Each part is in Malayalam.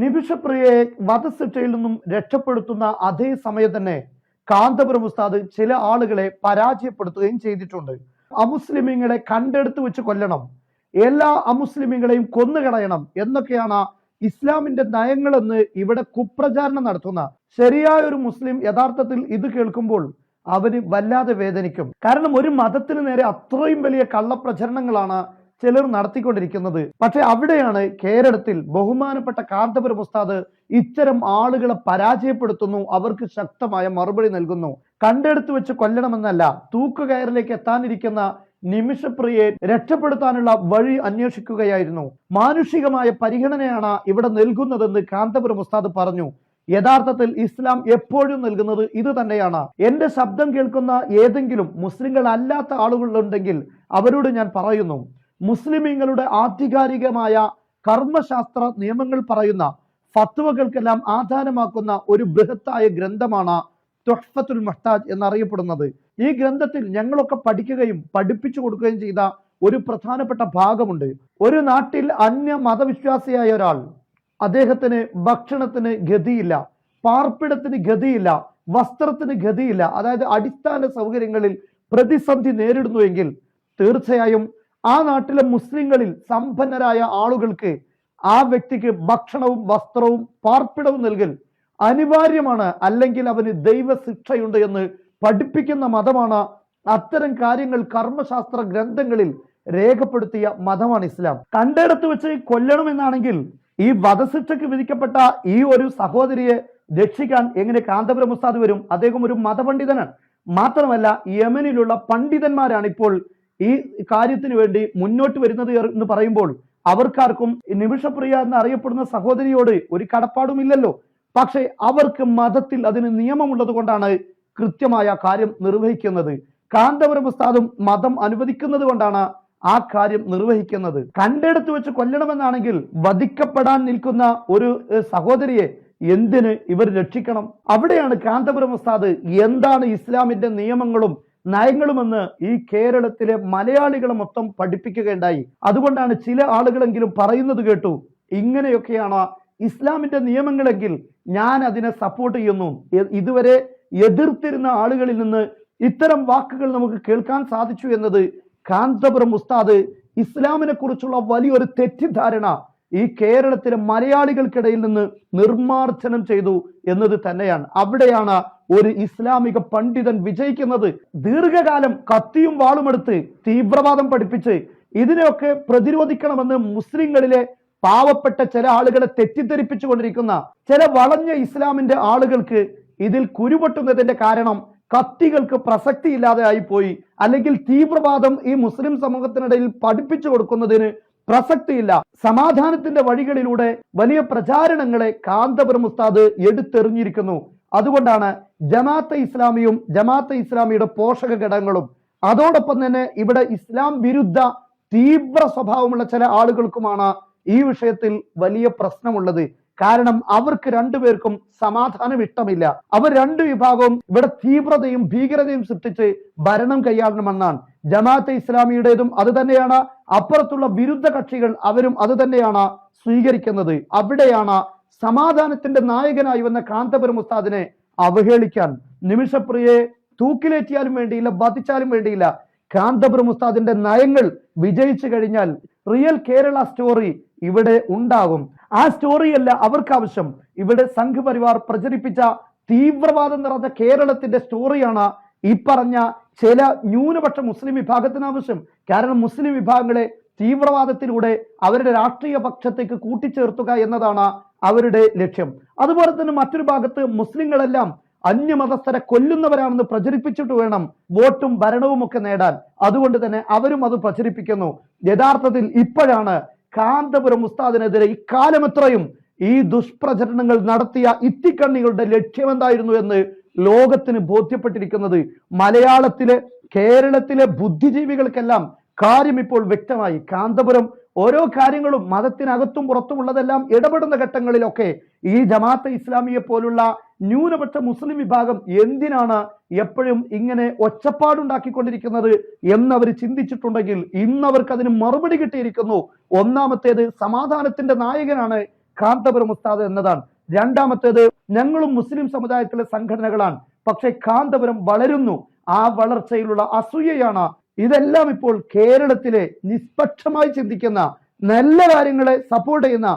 നിമിഷപ്രിയയെ വധശിക്ഷയിൽ നിന്നും രക്ഷപ്പെടുത്തുന്ന അതേ സമയം തന്നെ കാന്തപുരം ഉസ്താദ് ചില ആളുകളെ പരാജയപ്പെടുത്തുകയും ചെയ്തിട്ടുണ്ട്. അമുസ്ലിമീങ്ങളെ കണ്ടെടുത്ത് വെച്ച് കൊല്ലണം, എല്ലാ അമുസ്ലിമീങ്ങളെയും കൊന്നുകളയണം എന്നൊക്കെയാണ് ഇസ്ലാമിന്റെ നയങ്ങളെന്ന് ഇവിടെ കുപ്രചാരണം നടത്തുന്ന ശരിയായ ഒരു മുസ്ലിം യഥാർത്ഥത്തിൽ ഇത് കേൾക്കുമ്പോൾ അവന് വല്ലാതെ വേദനിക്കും. കാരണം ഒരു മതത്തിന് നേരെ അത്രയും വലിയ കള്ളപ്രചരണങ്ങളാണ് ചിലർ നടത്തിക്കൊണ്ടിരിക്കുന്നത്. പക്ഷെ അവിടെയാണ് കേരളത്തിൽ ബഹുമാനപ്പെട്ട കാന്തപുരം ഉസ്താദ് ഇത്തരം ആളുകളെ പരാജയപ്പെടുത്തുന്നു, അവർക്ക് ശക്തമായ മറുപടി നൽകുന്നു. കണ്ടെടുത്ത് വെച്ച് കൊല്ലണമെന്നല്ല, തൂക്കുകയറിലേക്ക് എത്താനിരിക്കുന്ന നിമിഷപ്രിയയെ രക്ഷപ്പെടുത്താനുള്ള വഴി അന്വേഷിക്കുകയായിരുന്നു. മാനുഷികമായ പരിഗണനയാണ് ഇവിടെ നൽകുന്നതെന്ന് കാന്തപുരം ഉസ്താദ് പറഞ്ഞു. യഥാർത്ഥത്തിൽ ഇസ്ലാം എപ്പോഴും നൽകുന്നത് ഇത് തന്നെയാണ്. എന്റെ ശബ്ദം കേൾക്കുന്ന ഏതെങ്കിലും മുസ്ലിങ്ങൾ അല്ലാത്ത ആളുകളുണ്ടെങ്കിൽ അവരോട് ഞാൻ പറയുന്നു, മുസ്ലിമീങ്ങളുടെ ആധികാരികമായ കർമ്മശാസ്ത്ര നിയമങ്ങൾ പറയുന്ന ഫത്വകൾക്കെല്ലാം ആധാരമാക്കുന്ന ഒരു ബൃഹത്തായ ഗ്രന്ഥമാണ് തുഹ്ഫത്തുൽ മുഹ്താജ് എന്നറിയപ്പെടുന്നത്. ഈ ഗ്രന്ഥത്തിൽ ഞങ്ങളൊക്കെ പഠിക്കുകയും പഠിപ്പിച്ചു കൊടുക്കുകയും ചെയ്ത ഒരു പ്രധാനപ്പെട്ട ഭാഗമുണ്ട്. ഒരു നാട്ടിൽ അന്യ മതവിശ്വാസിയായ ഒരാൾ, അദ്ദേഹത്തിന് ഭക്ഷണത്തിന് ഗതിയില്ല, പാർപ്പിടത്തിന് ഗതിയില്ല, വസ്ത്രത്തിന് ഗതിയില്ല, അതായത് അടിസ്ഥാന സൗകര്യങ്ങളിൽ പ്രതിസന്ധി നേരിടുന്നുവെങ്കിൽ തീർച്ചയായും ആ നാട്ടിലെ മുസ്ലിങ്ങളിൽ സമ്പന്നരായ ആളുകൾക്ക് ആ വ്യക്തിക്ക് ഭക്ഷണവും വസ്ത്രവും പാർപ്പിടവും നൽകൽ അനിവാര്യമാണ്, അല്ലെങ്കിൽ അവന് ദൈവശിക്ഷയുണ്ട് എന്ന് പഠിപ്പിക്കുന്ന മതമാണ്. അത്തരം കാര്യങ്ങൾ കർമ്മശാസ്ത്ര ഗ്രന്ഥങ്ങളിൽ രേഖപ്പെടുത്തിയ മതമാണ് ഇസ്ലാം. കണ്ടെടുത്ത് വെച്ച് കൊല്ലണമെന്നാണെങ്കിൽ ഈ വധശിക്ഷയ്ക്ക് വിധിക്കപ്പെട്ട ഈ ഒരു സഹോദരിയെ രക്ഷിക്കാൻ എങ്ങനെ കാന്തപുരം ഉസ്താദ് വരും? അദ്ദേഹം ഒരു മതപണ്ഡിതനാണ്. മാത്രമല്ല യമനിലുള്ള പണ്ഡിതന്മാരാണ് ഇപ്പോൾ ഈ കാര്യത്തിന് വേണ്ടി മുന്നോട്ട് വരുന്നത് എന്ന് പറയുമ്പോൾ അവർക്കാർക്കും നിമിഷപ്രിയ എന്ന് അറിയപ്പെടുന്ന സഹോദരിയോട് ഒരു കടപ്പാടുമില്ലല്ലോ. പക്ഷെ അവർക്ക് മതത്തിൽ അതിന് നിയമമുള്ളത് കൊണ്ടാണ് കൃത്യമായ കാര്യം നിർവഹിക്കുന്നത്. കാന്തപുരം ഉസ്താദും മതം അനുവദിക്കുന്നത് കൊണ്ടാണ് ആ കാര്യം നിർവഹിക്കുന്നത്. കണ്ടെടുത്ത് വെച്ച് കൊല്ലണമെന്നാണെങ്കിൽ വധിക്കപ്പെടാൻ നിൽക്കുന്ന ഒരു സഹോദരിയെ എന്തിന് ഇവർ രക്ഷിക്കണം? അവിടെയാണ് കാന്തപുരം ഉസ്താദ് എന്താണ് ഇസ്ലാമിന്റെ നിയമങ്ങളും നയങ്ങളുമെന്ന് ഈ കേരളത്തിലെ മലയാളികളെ മൊത്തം പഠിപ്പിക്കുകയുണ്ടായി. അതുകൊണ്ടാണ് ചില ആളുകളെങ്കിലും പറയുന്നത് കേട്ടു, ഇങ്ങനെയൊക്കെയാണ് ഇസ്ലാമിന്റെ നിയമങ്ങളെങ്കിൽ ഞാൻ അതിനെ സപ്പോർട്ട് ചെയ്യുന്നു. ഇതുവരെ എതിർത്തിരുന്ന ആളുകളിൽ നിന്ന് ഇത്തരം വാക്കുകൾ നമുക്ക് കേൾക്കാൻ സാധിച്ചു എന്നത് കാന്തപുരം ഉസ്താദ് ഇസ്ലാമിനെ കുറിച്ചുള്ള വലിയൊരു തെറ്റിദ്ധാരണ ഈ കേരളത്തിലെ മലയാളികൾക്കിടയിൽ നിന്ന് നിർമ്മാർജ്ജനം ചെയ്തു എന്നത് തന്നെയാണ്. അവിടെയാണ് ഒരു ഇസ്ലാമിക പണ്ഡിതൻ വിജയിക്കുന്നത്. ദീർഘകാലം കത്തിയും വാളുമെടുത്ത് തീവ്രവാദം പഠിപ്പിച്ച് ഇതിനെയൊക്കെ പ്രതിരോധിക്കണമെന്ന് മുസ്ലിങ്ങളിലെ പാവപ്പെട്ട ചില ആളുകളെ തെറ്റിദ്ധരിപ്പിച്ചു കൊണ്ടിരിക്കുന്ന ചില വളഞ്ഞ ഇസ്ലാമിന്റെ ആളുകൾക്ക് ഇതിൽ കുരുപൊട്ടുന്നതിന്റെ കാരണം കത്തികൾക്ക് പ്രസക്തി ഇല്ലാതെ ആയിപ്പോയി, അല്ലെങ്കിൽ തീവ്രവാദം ഈ മുസ്ലിം സമൂഹത്തിനിടയിൽ പഠിപ്പിച്ചു കൊടുക്കുന്നതിന് പ്രസക്തിയില്ല. സമാധാനത്തിന്റെ വഴികളിലൂടെ വലിയ പ്രചാരണങ്ങളെ കാന്തപുരം ഉസ്താദ് എടുത്തെറിഞ്ഞിരിക്കുന്നു. അതുകൊണ്ടാണ് ജമാഅത്തെ ഇസ്ലാമിയും ജമാഅത്തെ ഇസ്ലാമിയുടെ പോഷക ഘടകങ്ങളും അതോടൊപ്പം തന്നെ ഇവിടെ ഇസ്ലാം വിരുദ്ധ തീവ്ര സ്വഭാവമുള്ള ചില ആളുകൾക്കുമാണ് ഈ വിഷയത്തിൽ വലിയ പ്രശ്നമുള്ളത്. കാരണം അവർക്ക് രണ്ടുപേർക്കും സമാധാനം ഇഷ്ടമില്ല. അവർ രണ്ട് വിഭാഗവും ഇവിടെ തീവ്രതയും ഭീകരതയും സൃഷ്ടിച്ച് ഭരണം കൈയാളണമെന്നാണ്. ജമാഅത്തെ ഇസ്ലാമിയുടേതും അത് തന്നെയാണ്, അപ്പുറത്തുള്ള വിരുദ്ധ കക്ഷികൾ അവരും അത് തന്നെയാണ് സ്വീകരിക്കുന്നത്. അവിടെയാണ് സമാധാനത്തിന്റെ നായകനായി വന്ന കാന്തപുരം ഉസ്താദിനെ അവഹേളിക്കാൻ നിമിഷപ്രിയയെ തൂക്കിലേറ്റിയാലും വേണ്ടിയില്ല, വധിച്ചാലും വേണ്ടിയില്ല. കാന്തപുരം ഉസ്താദിന്റെ നയങ്ങൾ വിജയിച്ചു കഴിഞ്ഞാൽ റിയൽ കേരള സ്റ്റോറി ഇവിടെ ഉണ്ടാകും. ആ സ്റ്റോറിയല്ല അവർക്ക് ആവശ്യം. ഇവിടെ സംഘപരിവാർ പ്രചരിപ്പിച്ച തീവ്രവാദം നിറഞ്ഞ കേരളത്തിന്റെ സ്റ്റോറിയാണ് ഈ പറഞ്ഞ ചില ന്യൂനപക്ഷ മുസ്ലിം വിഭാഗത്തിന് ആവശ്യം. കാരണം മുസ്ലിം വിഭാഗങ്ങളെ തീവ്രവാദത്തിലൂടെ അവരുടെ രാഷ്ട്രീയ പക്ഷത്തേക്ക് കൂട്ടിച്ചേർത്തുക എന്നതാണ് അവരുടെ ലക്ഷ്യം. അതുപോലെ തന്നെ മറ്റൊരു ഭാഗത്ത് മുസ്ലിങ്ങളെല്ലാം അന്യമതസ്ഥരെ കൊല്ലുന്നവരാണെന്ന് പ്രചരിപ്പിച്ചിട്ട് വേണം വോട്ടും ഭരണവും ഒക്കെ നേടാൻ. അതുകൊണ്ട് തന്നെ അവരും അത് പ്രചരിപ്പിക്കുന്നു. യഥാർത്ഥത്തിൽ ഇപ്പോഴാണ് കാന്തപുരം ഉസ്താദിനെതിരെ ഇക്കാലമെത്രയും ഈ ദുഷ്പ്രചരണങ്ങൾ നടത്തിയ ഇത്തിക്കണ്ണികളുടെ ലക്ഷ്യമെന്തായിരുന്നു എന്ന് ലോകത്തിന് ബോധ്യപ്പെട്ടിരിക്കുന്നത്. മലയാളത്തിലെ കേരളത്തിലെ ബുദ്ധിജീവികൾക്കെല്ലാം കാര്യം ഇപ്പോൾ വ്യക്തമായി. കാന്തപുരം ഓരോ കാര്യങ്ങളും മതത്തിനകത്തും പുറത്തുമുള്ളതെല്ലാം ഇടപെടുന്ന ഘട്ടങ്ങളിലൊക്കെ ഈ ജമാഅത്തെ ഇസ്ലാമിയെ പോലുള്ള ന്യൂനപക്ഷ മുസ്ലിം വിഭാഗം എന്തിനാണ് എപ്പോഴും ഇങ്ങനെ ഒച്ചപ്പാടുണ്ടാക്കിക്കൊണ്ടിരിക്കുന്നത് എന്നവർ ചിന്തിച്ചിട്ടുണ്ടെങ്കിൽ ഇന്നവർക്ക് അതിന് മറുപടി കിട്ടിയിരിക്കുന്നു. ഒന്നാമത്തേത്, സമാധാനത്തിന്റെ നായകനാണ് കാന്തപുരം ഉസ്താദ് എന്നതാണ്. രണ്ടാമത്തേത്, ഞങ്ങളും മുസ്ലിം സമുദായത്തിലെ സംഘടനകളാണ്, പക്ഷെ കാന്തപുരം വളരുന്നു, ആ വളർച്ചയിലുള്ള അസൂയയാണ്. ഇതെല്ലാം ഇപ്പോൾ കേരളത്തിലെ നിഷ്പക്ഷമായി ചിന്തിക്കുന്ന, നല്ല കാര്യങ്ങളെ സപ്പോർട്ട് ചെയ്യുന്ന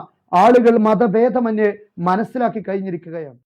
ആളുകൾ മതഭേദമന്യേ മനസ്സിലാക്കി കഴിഞ്ഞിരിക്കുകയാണ്.